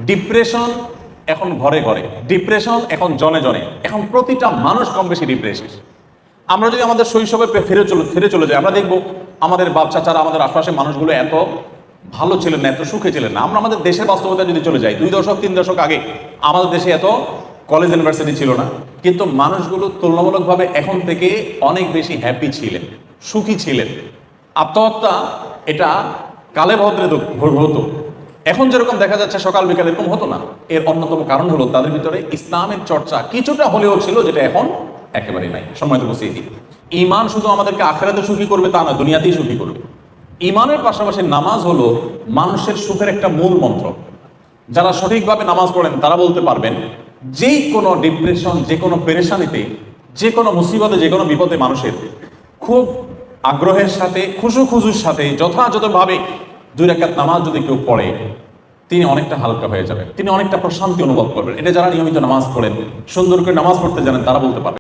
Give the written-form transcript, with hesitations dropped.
Depression এখন ঘরে ঘরে, ডিপ্রেশন এখন জনে জনে, এখন প্রতিটা মানুষ কম বেশি ডিপ্রেশন। আমরা যদি আমাদের শৈশবে ফিরে চলে যাই, আমরা দেখবো আমাদের বাপ চাচারা, আমাদের আশপাশের মানুষগুলো এত ভালো ছিলেন না, এত সুখে ছিলেন না। আমরা আমাদের দেশের বাস্তবতা যদি চলে যাই, 2 দশক 3 দশক আগে আমাদের দেশে এত কলেজ ইউনিভার্সিটি ছিল না, কিন্তু মানুষগুলো তুলনামূলকভাবে এখন থেকে অনেক বেশি হ্যাপি ছিলেন, সুখী ছিলেন। আত্মহত্যা এটা কালে ভদ্রে হতো, এখন যেরকম দেখা যাচ্ছে সকাল বিকাল এরকম হতো না। এর অন্যতম কারণ হলো তাদের ভিতরে ইসলামের চর্চা কিছুটা হলেও ছিল, যেটা এখন একেবারেই নাই। সময় তো বসিয়ে ঈমান শুধু আমাদেরকে আখিরাতে সুখী করবে তা না, দুনিয়াতেই সুখী করবে। ঈমানের পাশাপাশি নামাজ হলো মানুষের সুখের একটা মূল মন্ত্র। যারা সঠিকভাবে নামাজ পড়েন তারা বলতে পারবেন, যে কোনো ডিপ্রেশন, যে কোনো পেরেশানিতে, যে কোনো মুসিবতে, যে কোনো বিপদে মানুষের খুব আগ্রহের সাথে, খুশুর সাথে যথাযথভাবে 2 রাকাত নামাজ যদি কেউ পড়ে, তিনি অনেকটা হালকা হয়ে যাবেন, তিনি অনেকটা প্রশান্তি অনুভব করবেন। এটা যারা নিয়মিত নামাজ পড়েন, সুন্দর করে নামাজ পড়তে জানেন, তারা বলতে পারবেন।